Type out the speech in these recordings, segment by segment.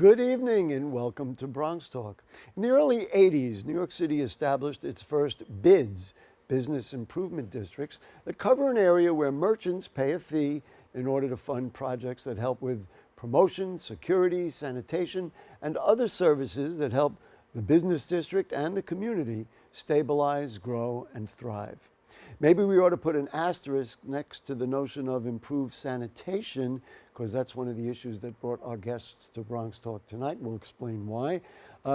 Good evening and welcome to Bronx Talk. In the early 80s, New York City established its first BIDs, Business Improvement Districts, that cover an area where merchants pay a fee in order to fund projects that help with promotion, security, sanitation, and other services that help the business district and the community stabilize, grow, and thrive. Maybe we ought to put an asterisk next to the notion of improved sanitation, because that's one of the issues that brought our guests to Bronx Talk tonight. We'll explain why.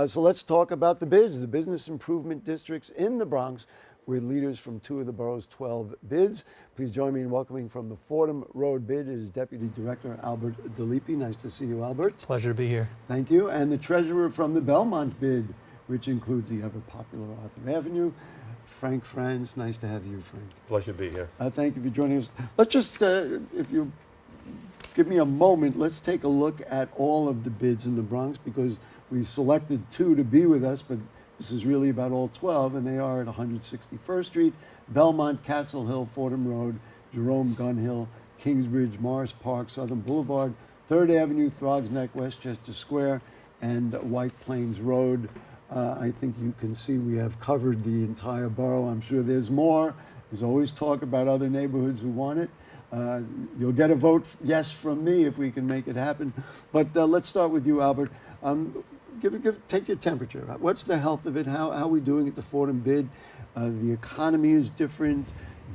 So let's talk about the BIDs, the Business Improvement Districts in the Bronx, with leaders from two of the borough's 12 BIDs. Please join me in welcoming from the Fordham Road BID is Deputy Director Albert Dalipi. Nice to see you, Albert. Pleasure to be here. Thank you. And the Treasurer from the Belmont BID, which includes the ever-popular Arthur Avenue, Franz. Nice to have you, Frank. Pleasure to be here. Thank you for joining us. Let's just, if you give me a moment, let's take a look at all of the BIDs in the Bronx, because we selected two to be with us, but this is really about all 12, and they are at 161st Street, Belmont, Castle Hill, Fordham Road, Jerome Gun Hill, Kingsbridge, Morris Park, Southern Boulevard, 3rd Avenue, Throgs Neck, Westchester Square, and White Plains Road. I think you can see we have covered the entire borough. I'm sure there's more. There's always talk about other neighborhoods who want it. You'll get a vote yes from me if we can make it happen. But let's start with you, Albert. Take your temperature. What's the health of it? How are we doing at the Fordham BID? The economy is different.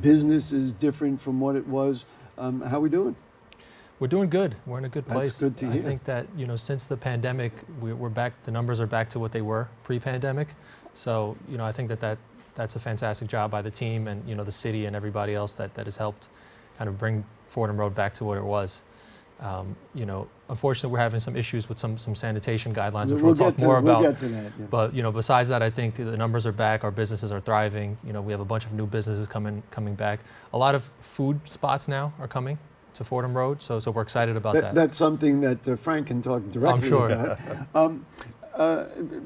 Business is different from what it was. How are we doing? We're doing good. We're in a good place. That's good to hear. I think that, since the pandemic, we're back, the numbers are back to what they were pre-pandemic. So, I think that's a fantastic job by the team and, the city and everybody else that has helped kind of bring Fordham Road back to what it was. Unfortunately, we're having some issues with some sanitation guidelines, which we'll talk more about. We'll get to that, yeah. But, besides that, I think the numbers are back. Our businesses are thriving. We have a bunch of new businesses coming back. A lot of food spots now are coming to Fordham Road, so we're excited about that. That's something that Frank can talk directly about.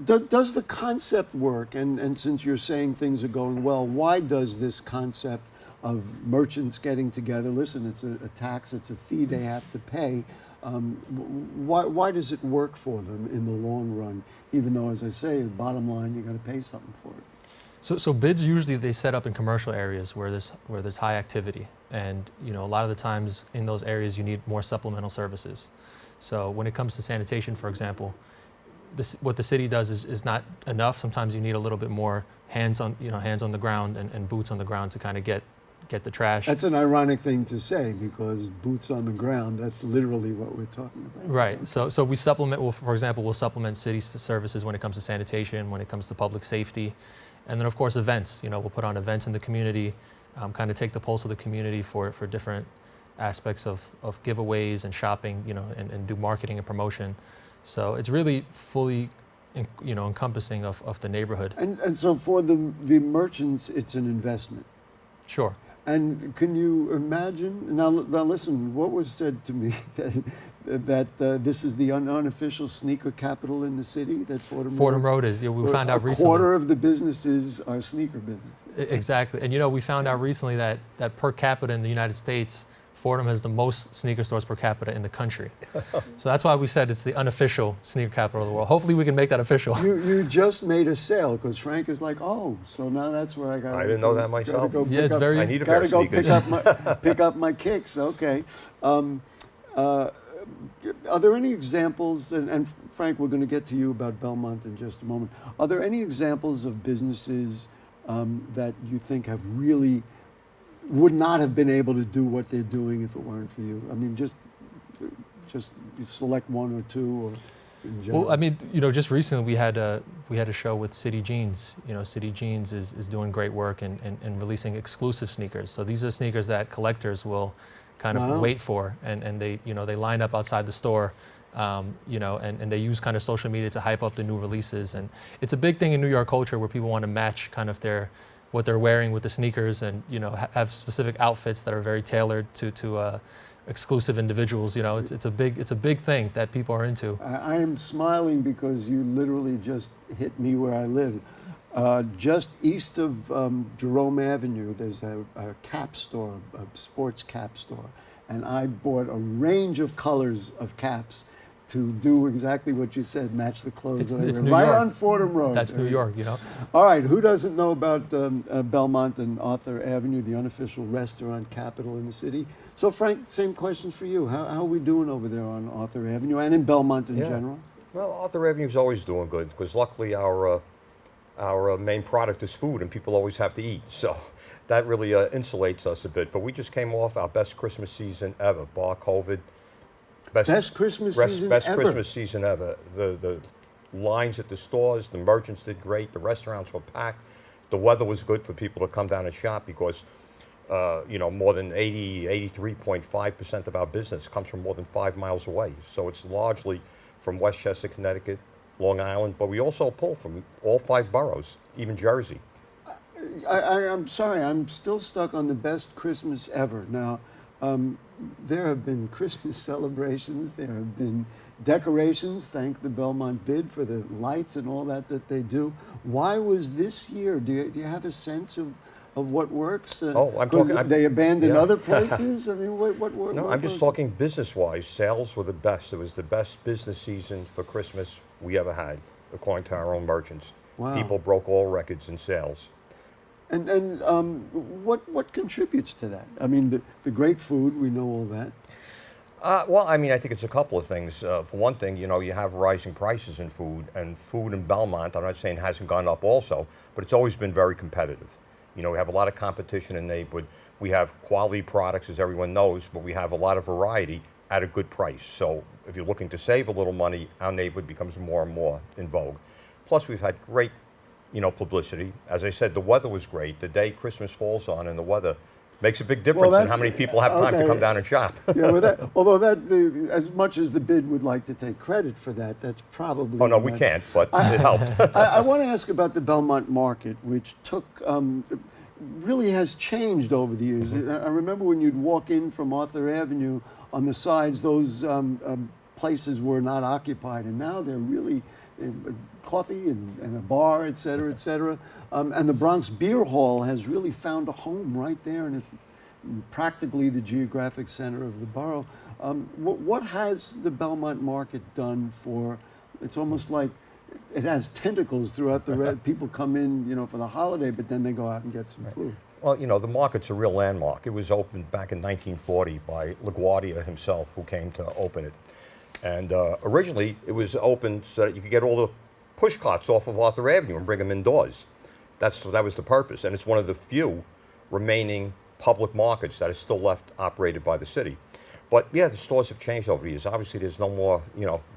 Does the concept work? And since you're saying things are going well, why does this concept of merchants getting together, listen, it's a tax, it's a fee they have to pay, why does it work for them in the long run, even though, as I say, bottom line, you got to pay something for it? So bids usually they set up in commercial areas where there's high activity, and a lot of the times in those areas you need more supplemental services. So when it comes to sanitation, for example, what the city does is not enough. Sometimes you need a little bit more hands on the ground and boots on the ground to kind of get the trash. That's an ironic thing to say, because boots on the ground, that's literally what we're talking about. Right. So we supplement. Well, for example, we'll supplement city services when it comes to sanitation, when it comes to public safety. And then, of course, events. We'll put on events in the community, kind of take the pulse of the community for different aspects of giveaways and shopping, and do marketing and promotion. So it's really fully, encompassing of the neighborhood. And so for the merchants, it's an investment. Sure. And can you imagine? Now listen, what was said to me that this is the unofficial sneaker capital in the city, that Fordham Road is. We found out recently. A quarter of the businesses are sneaker business. Exactly. And we found out recently that per capita in the United States, Fordham has the most sneaker stores per capita in the country. So that's why we said it's the unofficial sneaker capital of the world. Hopefully we can make that official. You just made a sale, because Frank is like, oh, so now that's where I got to go. I didn't know that myself. I need a pair of sneakers. Pick up my kicks. Okay. Are there any examples, and Frank, we're going to get to you about Belmont in just a moment. Are there any examples of businesses that you think have really would not have been able to do what they're doing if it weren't for you? I mean, just select one or two, or in general. Well, I mean, just recently we had a show with City Jeans. City Jeans is doing great work and releasing exclusive sneakers. So these are sneakers that collectors will kind of wait for, and they they line up outside the store, and they use kind of social media to hype up the new releases. And it's a big thing in New York culture where people want to match kind of what they're wearing with the sneakers, and have specific outfits that are very tailored to exclusive individuals. It's a big thing that people are into. I am smiling because you literally just hit me where I live. Just east of Jerome Avenue, there's a cap store, a sports cap store, and I bought a range of colors of caps to do exactly what you said, match the clothes. It's that I New wear. Right York. on Fordham Road. That's New York, you know. All right, who doesn't know about Belmont and Arthur Avenue, the unofficial restaurant capital in the city? So Frank, same questions for you. How are we doing over there on Arthur Avenue and in Belmont in Yeah. general? Well, Arthur Avenue's always doing good because luckily our main product is food and people always have to eat. So that really insulates us a bit. But we just came off our best Christmas season ever, bar COVID. Best Christmas season best ever. Christmas season ever. The lines at the stores, the merchants did great, the restaurants were packed. The weather was good for people to come down and shop because more than 83.5% of our business comes from more than 5 miles away. So it's largely from Westchester, Connecticut, Long Island, but we also pull from all 5 boroughs, even Jersey. I'm sorry, I'm still stuck on the best Christmas ever. Now, there have been Christmas celebrations, there have been decorations, thank the Belmont BID for the lights and all that they do. Why was this year? Do you have a sense of what works? I'm 'cause talking- they abandoned yeah. other places? I mean, what worked? No, I'm just talking business-wise. Sales were the best. It was the best business season for Christmas we ever had, according to our own merchants. Wow. People broke all records in sales. And what contributes to that? I mean, the great food, we know all that. Well, I mean, I think it's a couple of things. For one thing, you have rising prices in food, and food in Belmont, I'm not saying hasn't gone up also, but it's always been very competitive. We have a lot of competition in the neighborhood. We have quality products, as everyone knows, but we have a lot of variety at a good price. So if you're looking to save a little money, our neighborhood becomes more and more in vogue. Plus, we've had great, publicity. As I said, the weather was great. The day Christmas falls on and the weather makes a big difference in how many people have time to come down and shop. Yeah, as much as the BID would like to take credit for that, that's probably. Oh, no, we can't, but it helped. I want to ask about the Belmont market, which really has changed over the years. I remember when you'd walk in from Arthur Avenue on the sides, those places were not occupied, and now they're really coffee and a bar, et cetera, et cetera. And the Bronx Beer Hall has really found a home right there, and it's practically the geographic center of the borough. What has the Belmont market done for? It's almost like it has tentacles throughout the. People come in, for the holiday, but then they go out and get some food. Well, the market's a real landmark. It was opened back in 1940 by LaGuardia himself, who came to open it. And originally, it was opened so that you could get all the push carts off of Arthur Avenue and bring them indoors. That was the purpose. And it's one of the few remaining public markets that is still left operated by the city. But yeah, the stores have changed over the years. Obviously, there's no more,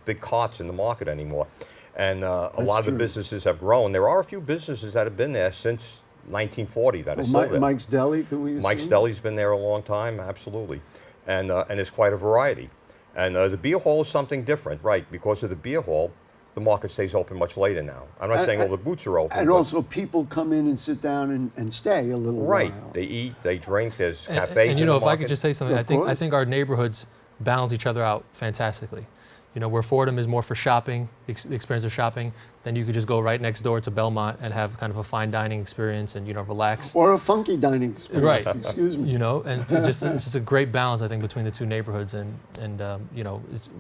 big carts in the market anymore. And a lot of the businesses have grown. There are a few businesses that have been there since 1940 that are still there. Mike's Deli, can we assume? Mike's Deli's been there a long time, absolutely. And there's quite a variety. And the beer hall is something different, right? Because of the beer hall, the market stays open much later now. I'm not saying all the booths are open. And also people come in and sit down and stay a little right. while. They eat, they drink, there's cafes And in the if market. I could just say something, Of I course. think our neighborhoods balance each other out fantastically. Where Fordham is more for shopping, the experience of shopping, then you could just go right next door to Belmont and have kind of a fine dining experience and relax. Or a funky dining experience, Right. excuse me. And it's just a great balance, I think, between the two neighborhoods, and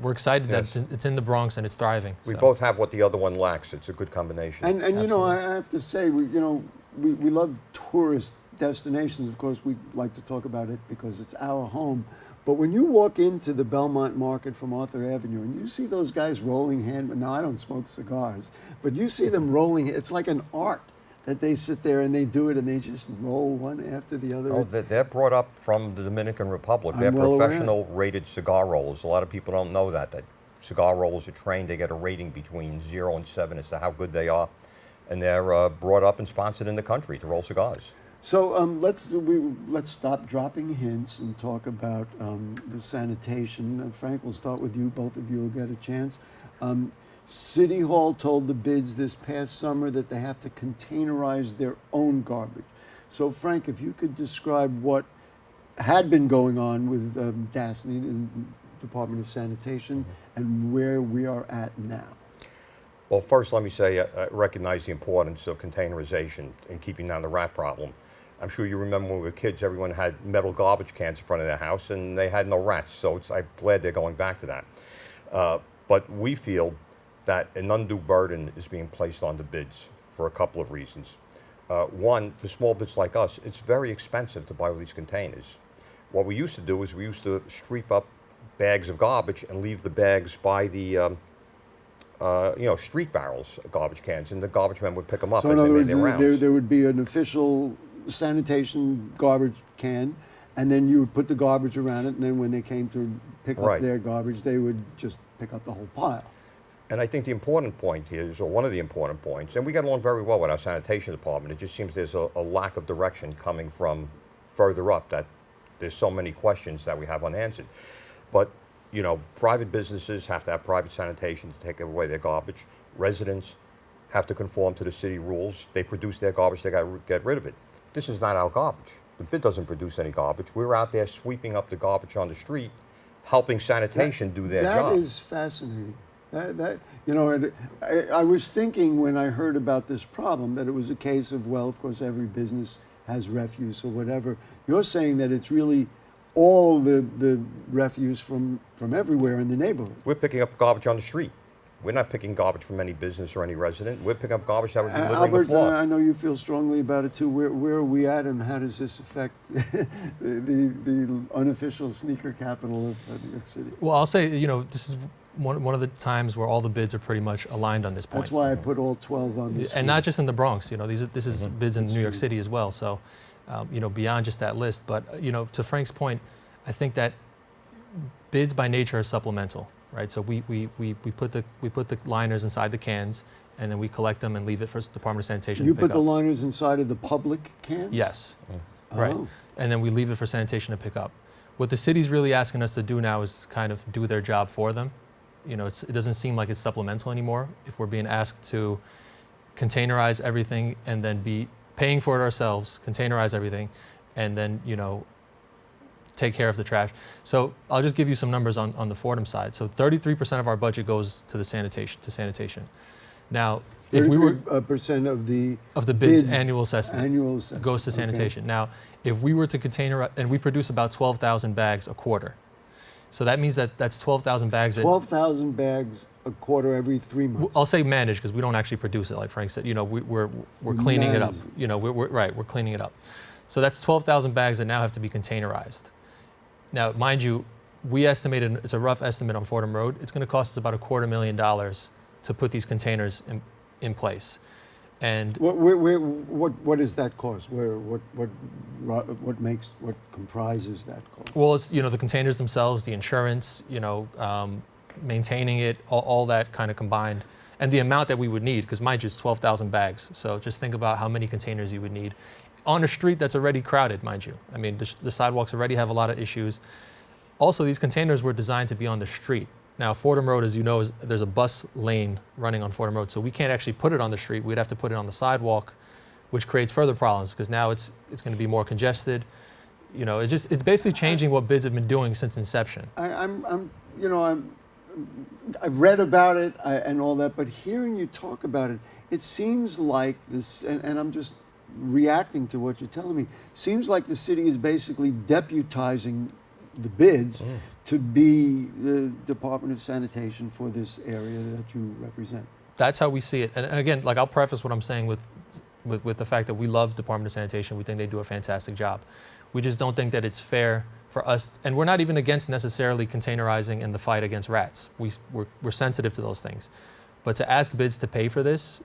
we're excited Yes. that it's in the Bronx and it's thriving. We so. both have what the other one lacks. It's a good combination. And I Absolutely. have to say, we love tourist destinations. Of course, we like to talk about it because it's our home. But when you walk into the Belmont market from Arthur Avenue and you see those guys rolling now I don't smoke cigars, but you see them rolling, it's like an art that they sit there and they do it and they just roll one after the other. Oh, they're brought up from the Dominican Republic. I'm They're well aware. professional rated cigar rollers. A lot of people don't know that cigar rollers are trained. They get a rating between 0 and 7 as to how good they are. And they're brought up and sponsored in the country to roll cigars. So let's stop dropping hints and talk about the sanitation. Frank, we'll start with you. Both of you will get a chance. City Hall told the BIDs this past summer that they have to containerize their own garbage. So Frank, if you could describe what had been going on with DASNY, the Department of Sanitation, and where we are at now. Well, first let me say I recognize the importance of containerization in keeping down the rat problem. I'm sure you remember when we were kids, everyone had metal garbage cans in front of their house and they had no rats, so I'm glad they're going back to that. But we feel that an undue burden is being placed on the bids for a couple of reasons. One, for small bids like us, it's very expensive to buy all these containers. What we used to do is we used to streep up bags of garbage and leave the bags by the street barrels, garbage cans, and the garbage men would pick them up So as in they other made words, their rounds. there would be an official sanitation garbage can, and then you would put the garbage around it, and then when they came to pick up Right. their garbage, they would just pick up the whole pile. And I think the important point here is, or one of the important points, and we get along very well with our sanitation department, it just seems there's a lack of direction coming from further up, that there's so many questions that we have unanswered. But, private businesses have to have private sanitation to take away their garbage. Residents have to conform to the city rules. They produce their garbage, they got to get rid of it. This is not our garbage. The BID doesn't produce any garbage. We're out there sweeping up the garbage on the street, helping sanitation do their job. That is fascinating. I was thinking when I heard about this problem that it was a case of, well, of course, every business has refuse or whatever. You're saying that it's really all the refuse from everywhere in the neighborhood. We're picking up garbage on the street. We're not picking garbage from any business or any resident. We're picking up garbage that would be littering the Albert, floor. I know you feel strongly about it too. Where are we at, and how does this affect the unofficial sneaker capital of New York City? Well, I'll say, this is one of the times where all the bids are pretty much aligned on this point. That's why I put all 12 on this. And not just in the Bronx, this is bids in That's New York true. City as well. So, beyond just that list. But, to Frank's point, I think that bids by nature are supplemental, right? So we put the liners inside the cans, and then we collect them and leave it for Department of Sanitation You to pick put the up. liners inside of the public cans? Yes, Oh. right. And then we leave it for sanitation to pick up. What the city's really asking us to do now is kind of do their job for them. It doesn't seem like it's supplemental anymore. If we're being asked to containerize everything and then be paying for it ourselves, containerize everything, and then, take care of the trash. So I'll just give you some numbers on the Fordham side. So 33% of our budget goes to the sanitation. Now, if we were 33% of the bids annual assessment annual assessment goes to Okay. sanitation. Now, if we were to containerize, and we produce about 12,000 bags a quarter. So that means that's 12,000 bags. 12,000 bags a quarter every 3 months. I'll say manage because we don't actually produce it. Like Frank said, we're cleaning it up. We're cleaning it up. So that's 12,000 bags that now have to be containerized. Now, mind you, we estimated, it's a rough estimate on Fordham Road, it's going to cost us about $250,000 to put these containers in place. And What is that cost? What comprises that cost? well, it's the containers themselves, the insurance, maintaining it, all that kind of combined, and the amount that we would need, because mind you, it's 12,000 bags. So just think about how many containers you would need on a street that's already crowded, mind you. I mean, the sidewalks already have a lot of issues. Also, these containers were designed to be on the street. Now, Fordham Road, as you know, there's a bus lane running on Fordham Road, so we can't actually put it on the street. We'd have to put it on the sidewalk, which creates further problems because now it's going to be more congested. It's basically changing what bids have been doing since inception. I've read about it and all that, but hearing you talk about it, it seems like this, and I'm just reacting to what you're telling me, seems like the city is basically deputizing the bids to be the Department of Sanitation for this area that you represent. That's how we see it. And again, I'll preface what I'm saying with the fact that we love Department of Sanitation. We think they do a fantastic job. We just don't think that it's fair for us, and we're not even against necessarily containerizing in the fight against rats. We're sensitive to those things. But to ask bids to pay for this,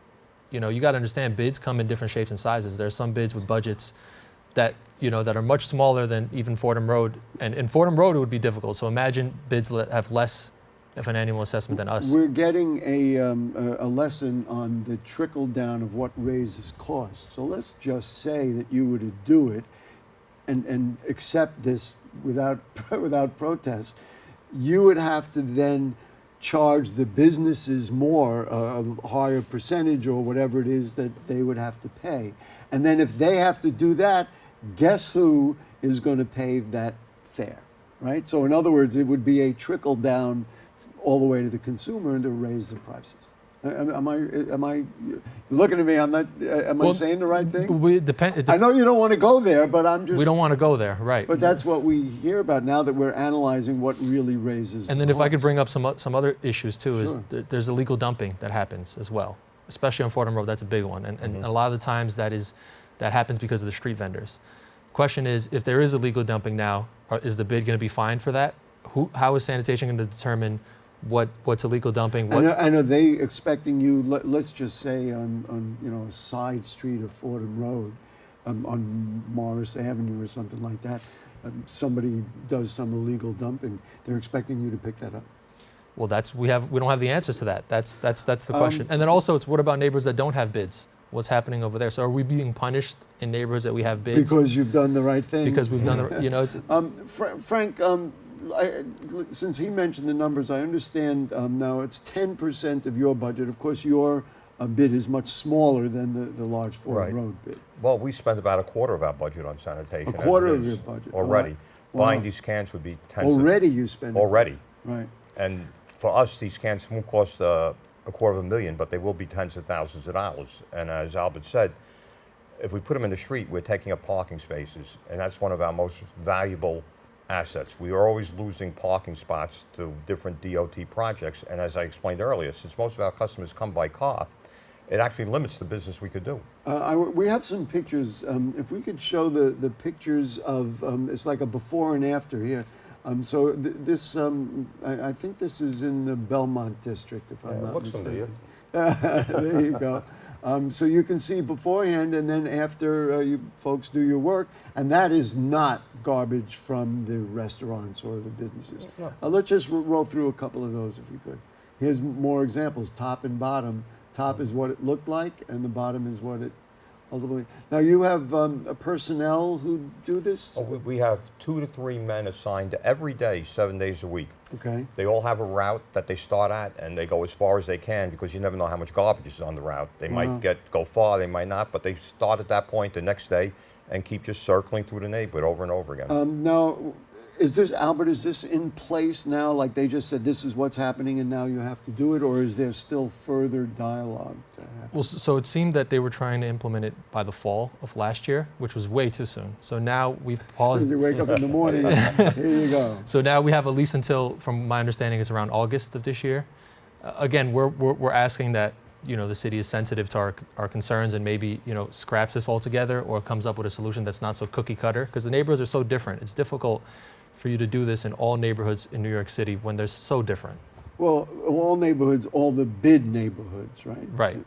you got to understand bids come in different shapes and sizes. There's some bids with budgets that that are much smaller than even Fordham Road, and in Fordham Road it would be difficult. So imagine bids that have less of an annual assessment than us. We're getting a lesson on the trickle down of what raises costs. So let's just say that you were to do it and accept this without protest. You would have to then charge the businesses more, a higher percentage or whatever it is that they would have to pay. And then if they have to do that, guess who is going to pay that fare, right? So in other words, it would be a trickle down all the way to the consumer and to raise the prices. Am I you're looking at me? I'm not. Am I Well, saying the right thing? I I know you don't want to go there, but I'm just. we don't want to go there, right? But that's what we hear about now that we're analyzing what really raises. And then the if I could costs. bring up some other issues too, is Sure. there's illegal dumping that happens as well, especially on Fordham Road. That's a big one, and a lot of the times that happens because of the street vendors. Question is, if there is illegal dumping now, is the bid going to be fined for that? How is sanitation going to determine what's illegal dumping? And are they expecting you? Let's just say on a side street of Fordham Road, on Morris Avenue or something like that, somebody does some illegal dumping. They're expecting you to pick that up. Well, we don't have the answers to that. That's the question. And then also, it's what about neighborhoods that don't have bids? What's happening over there? So are we being punished in neighborhoods that we have bids? Because you've done the right thing. Because we've done the, it's, Frank, since he mentioned the numbers, I understand now it's 10% of your budget. Of course, your bid is much smaller than the large Fordham Road bid. Well, we spend about a quarter of our budget on sanitation. A quarter as it of is your budget already. Wow. Buying these cans would be tens. Already you spend Already. Right. And for us, these cans won't cost $250,000, but they will be tens of thousands of dollars. And as Albert said, if we put them in the street, we're taking up parking spaces, and that's one of our most valuable assets. We are always losing parking spots to different DOT projects, and as I explained earlier, since most of our customers come by car, it actually limits the business we could do. We have some pictures. If we could show the pictures of, it's like a before and after here. I think this is in the Belmont district, if I'm not mistaken. There you go. So you can see beforehand and then after you folks do your work, and that is not garbage from the restaurants or the businesses. No. Let's just roll through a couple of those if we could. Here's more examples, top and bottom. Top is what it looked like, and the bottom is what it ultimately. Now you have a personnel who do this? Oh, we have 2 to 3 men assigned every day, 7 days a week. Okay. They all have a route that they start at, and they go as far as they can because you never know how much garbage is on the route. They might go far, they might not, but they start at that point the next day and keep just circling through the neighborhood over and over again. Now, is this in place now? Like they just said, this is what's happening, and now you have to do it, or is there still further dialogue to happen? well, so it seemed that they were trying to implement it by the fall of last year, which was way too soon. So now we've paused. You wake up in the morning, here you go. So now we have at least until, from my understanding, it's around August of this year. Again, we're asking that the city is sensitive to our concerns and maybe scraps this altogether or comes up with a solution that's not so cookie cutter, because the neighborhoods are so different. It's difficult for you to do this in all neighborhoods in New York City when they're so different. Well, all neighborhoods, all the BID neighborhoods, right? Right.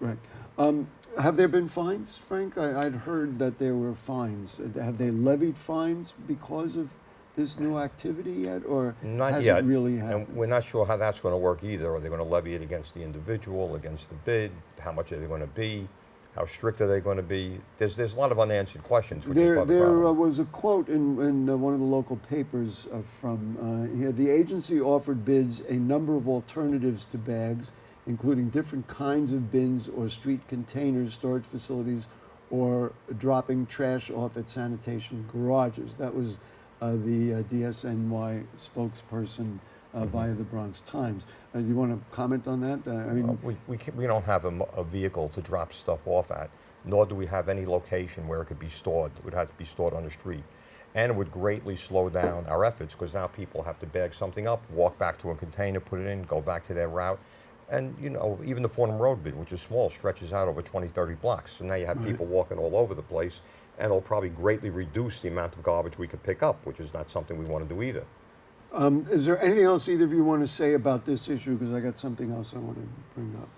Have there been fines, Frank? I'd heard that there were fines. Have they levied fines because of this new activity yet, or Not has yet, it really happened? and we're not sure how that's going to work either. Are they going to levy it against the individual, against the bid? How much are they going to be? How strict are they going to be? There's a lot of unanswered questions, which is part of the There problem. was a quote in one of the local papers from here. The agency offered bids a number of alternatives to bags, including different kinds of bins or street containers, storage facilities, or dropping trash off at sanitation garages. That was the DSNY spokesperson via the Bronx Times. You want to comment on that? We don't have a vehicle to drop stuff off at, nor do we have any location where it could be stored. It would have to be stored on the street. And it would greatly slow down our efforts because now people have to bag something up, walk back to a container, put it in, go back to their route. And, even the Fordham Road bid, which is small, stretches out over 20, 30 blocks. So now you have people walking all over the place, and it'll probably greatly reduce the amount of garbage we could pick up, which is not something we want to do either. Is there anything else either of you want to say about this issue? Because I got something else I want to bring up.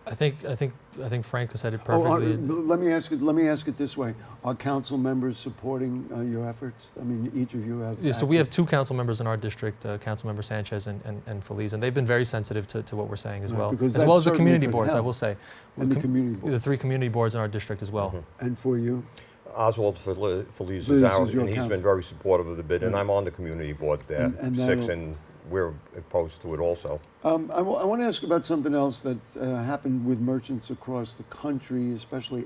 I think Frank said it perfectly. Let me ask it this way: are council members supporting your efforts? I mean, each of you have. Yeah, so we have 2 council members in our district, Councilmember Sanchez and Feliz, and they've been very sensitive to what we're saying as well, because as that well as the certainly community could boards. I help. will say, And the community board. the 3 community boards in our district as well. And for you? Oswald Feliz Feliz is is ours, your and he's counsel. been very supportive of the bid, and I'm on the community board there, And 6, that'll- and we're opposed to it also. I want to ask about something else that happened with merchants across the country, especially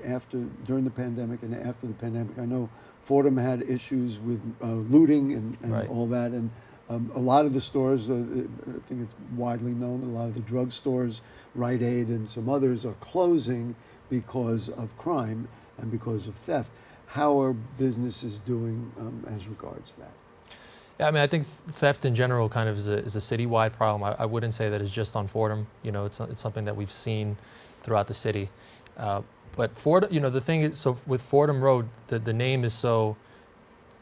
during the pandemic and after the pandemic. I know Fordham had issues with looting and Right. all that, and A lot of the stores, I think it's widely known that a lot of the drugstores, Rite Aid and some others, are closing because of crime and because of theft. How are businesses doing as regards that? Yeah, I mean, I think theft in general kind of is a citywide problem. I wouldn't say that it's just on Fordham. You know, it's something that we've seen throughout the city. But Fordham, you know, the thing is, so with Fordham Road, the name is so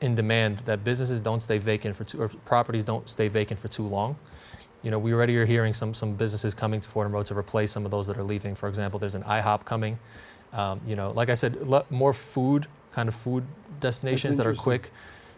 in demand that businesses don't stay vacant or properties don't stay vacant for too long. You know, we already are hearing some businesses coming to Fordham Road to replace some of those that are leaving. For example, there's an IHOP coming. You know, like I said, more food destinations that are quick.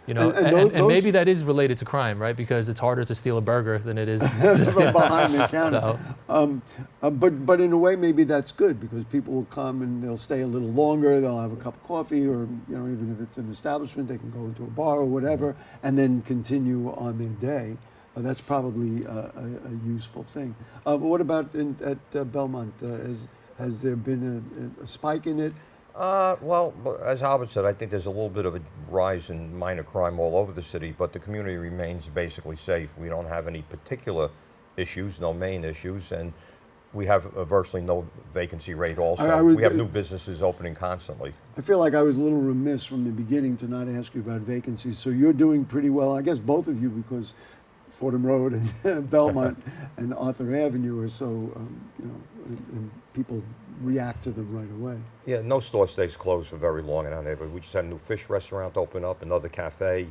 You know, and maybe that is related to crime, right? Because it's harder to steal a burger than it is to steal behind the counter. So. But in a way, maybe that's good because people will come and they'll stay a little longer. They'll have a cup of coffee, or you know, even if it's an establishment, they can go into a bar or whatever, and then continue on their day. That's probably a useful thing. What about at Belmont? Has there been a spike in it? Well, as Albert said, I think there's a little bit of a rise in minor crime all over the city, but the community remains basically safe. We don't have any particular issues, no main issues, and we have virtually no vacancy rate also. We have new businesses opening constantly. I feel like I was a little remiss from the beginning to not ask you about vacancies. So you're doing pretty well, I guess both of you, because Fordham Road and Belmont and Arthur Avenue are so, you know, and people react to them right away. Yeah, no store stays closed for very long in our neighborhood. We just had a new fish restaurant open up, another cafe,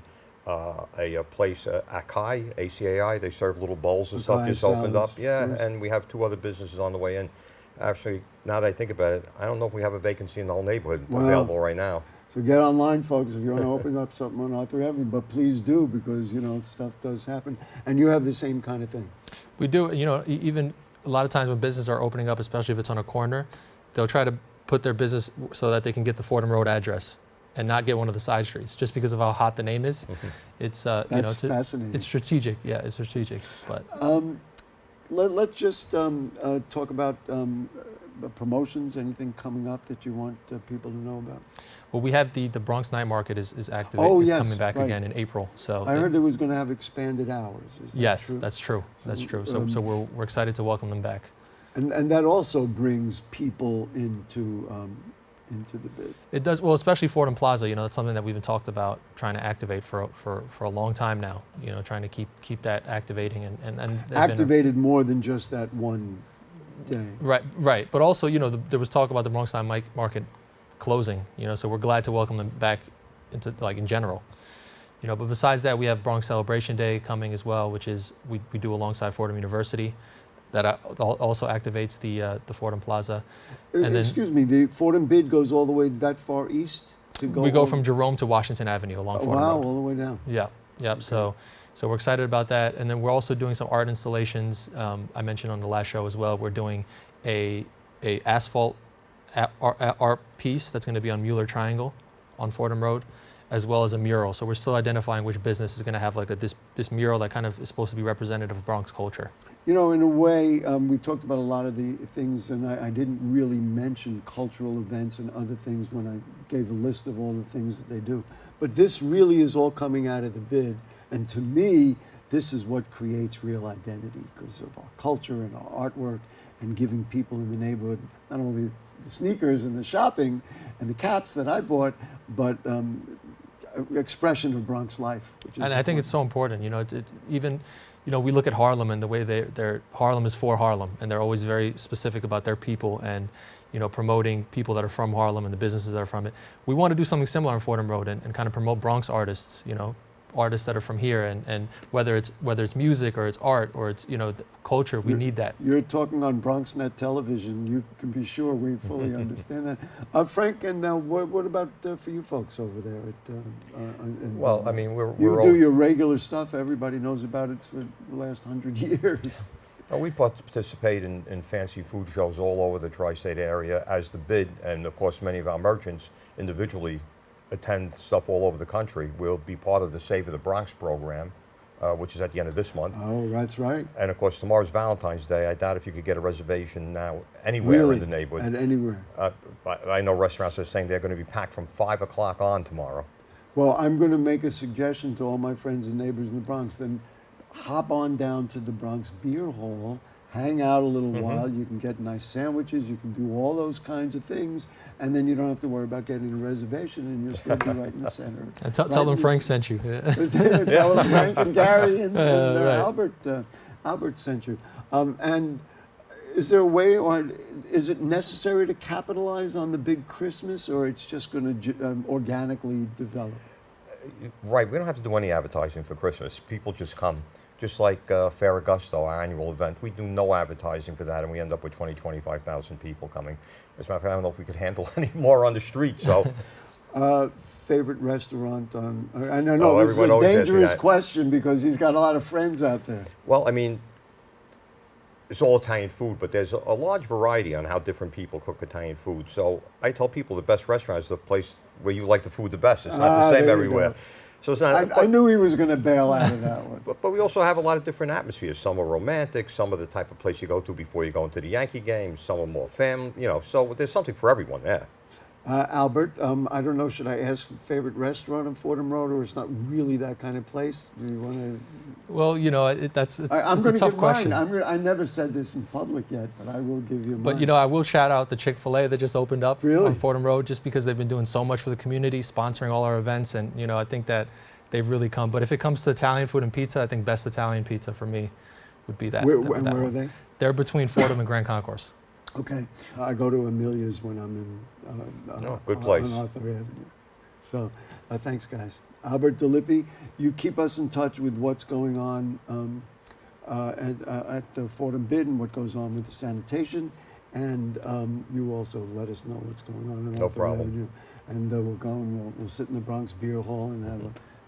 a place, Acai, A-C-A-I, they serve little bowls and stuff, just opened up. Yeah, and we have 2 other businesses on the way in. Actually, now that I think about it, I don't know if we have a vacancy in the whole neighborhood available right now. So get online, folks, if you want to open up something on Arthur Avenue, but please do, because, you know, stuff does happen. And you have the same kind of thing. We do, you know, even a lot of times when businesses are opening up, especially if it's on a corner, they'll try to put their business so that they can get the Fordham Road address and not get one of the side streets, just because of how hot the name is. It's That's you know, fascinating. It's strategic, yeah, it's strategic. But let's just talk about promotions. Anything coming up that you want people to know about? Well, we have the Bronx Night Market is active. Oh, is yes, coming back right. again in April. So I heard it was going to have expanded hours. Is that yes, true? that's true. That's true. So we're excited to welcome them back. And that also brings people into the bid. It does, well, especially Fordham Plaza. You know, it's something that we've been talked about trying to activate for a long time now. You know, trying to keep that activating and Activated more than just that one day. Right. But also, you know, there was talk about the Bronx Night Market closing. You know, so we're glad to welcome them back into, like, in general. You know, but besides that, we have Bronx Celebration Day coming as well, which is we do alongside Fordham University. That also activates the Fordham Plaza. And excuse me, the Fordham BID goes all the way that far east to go. We go from Jerome to Washington Avenue along Fordham Road. Wow, all the way down. Yeah. Okay. So we're excited about that. And then we're also doing some art installations. I mentioned on the last show as well. We're doing a asphalt art piece that's going to be on Mueller Triangle on Fordham Road, as well as a mural. So we're still identifying which business is going to have like this mural that kind of is supposed to be representative of Bronx culture. You know, in a way, we talked about a lot of the things, and I didn't really mention cultural events and other things when I gave a list of all the things that they do. But this really is all coming out of the BID, and to me, this is what creates real identity because of our culture and our artwork and giving people in the neighborhood not only the sneakers and the shopping and the caps that I bought, but expression of Bronx life. Which is and I think it's so important. You know, even, you know, we look at Harlem and the way Harlem is for Harlem, and they're always very specific about their people and, you know, promoting people that are from Harlem and the businesses that are from it. We want to do something similar on Fordham Road and kind of promote Bronx artists, you know, artists that are from here, and whether it's music or it's art or it's, you know, culture, we need that. You're talking on BronxNet television. You can be sure we fully understand that. Frank, and now what about for you folks over there? Well, I mean, you do your regular stuff. Everybody knows about it for the last 100 years. We participate in fancy food shows all over the tri-state area as the BID, and of course many of our merchants individually attend stuff all over the country. We'll be part of the Save of the Bronx program, which is at the end of this month. Oh, that's right. And of course, tomorrow's Valentine's Day. I doubt if you could get a reservation now anywhere in the neighborhood. At anywhere. I know restaurants are saying they're going to be packed from 5 o'clock on tomorrow. Well, I'm going to make a suggestion to all my friends and neighbors in the Bronx. Then hop on down to the Bronx Beer Hall, hang out a little while. You can get nice sandwiches. You can do all those kinds of things, and then you don't have to worry about getting a reservation, and you'll still be right in the center. And tell them Frank sent you. Tell them Frank and Gary and Right. Albert sent you. And is there a way, or is it necessary to capitalize on the big Christmas, or it's just going to organically develop? Right, we don't have to do any advertising for Christmas. People just come. Just like Fair Augusto, our annual event, we do no advertising for that, and we end up with 20, 25,000 people coming. As a matter of fact, I don't know if we could handle any more on the street, so. Favorite restaurant on, I know this is a everyone always asks me dangerous that. question because he's got a lot of friends out there. Well, I mean, it's all Italian food, but there's a large variety on how different people cook Italian food. So I tell people the best restaurant is the place where you like the food the best. It's not the same there you everywhere. go. So it's not. I knew he was going to bail out of that one. But we also have a lot of different atmospheres. Some are romantic, some are the type of place you go to before you go into the Yankee game, some are more family, so there's something for everyone there. Albert, I don't know, should I ask favorite restaurant on Fordham Road, or it's not really that kind of place? Do you want to? Well, it's I'm a going to tough give question. mine. I never said this in public yet, but I will give you mine. But I will shout out the Chick-fil-A that just opened up Really? on Fordham Road, just because they've been doing so much for the community, sponsoring all our events, and I think that they've really come. But if it comes to Italian food and pizza, I think best Italian pizza for me would be that. Where that are one. they? They're between Fordham and Grand Concourse. Okay, I go to Amelia's when I'm in Good place. on Arthur Avenue. So thanks, guys. Albert Dalipi, you keep us in touch with what's going on at the Fordham BID and what goes on with the sanitation, and you also let us know what's going on in No Arthur problem. Avenue, and we'll go and we'll sit in the Bronx Beer Hall and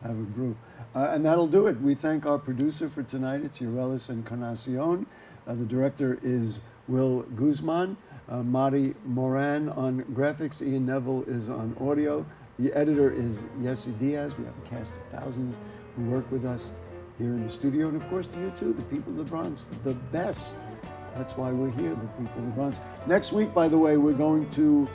have a brew, and that'll do it. We thank our producer for tonight. It's Urelis Encarnacion. The director is Will Guzman. Mari Moran on graphics. Ian Neville is on audio. The editor is Yessi Diaz. We have a cast of thousands who work with us here in the studio. And of course to you too, the people of the Bronx, the best. That's why we're here, the people of the Bronx. Next week, by the way, we're going to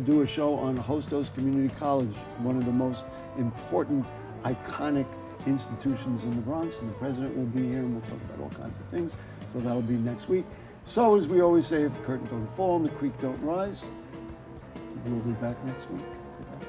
do a show on Hostos Community College, one of the most important, iconic institutions in the Bronx. And the president will be here and we'll talk about all kinds of things. So that'll be next week. So as we always say, if the curtain don't fall and the creek don't rise, we'll be back next week. Good night.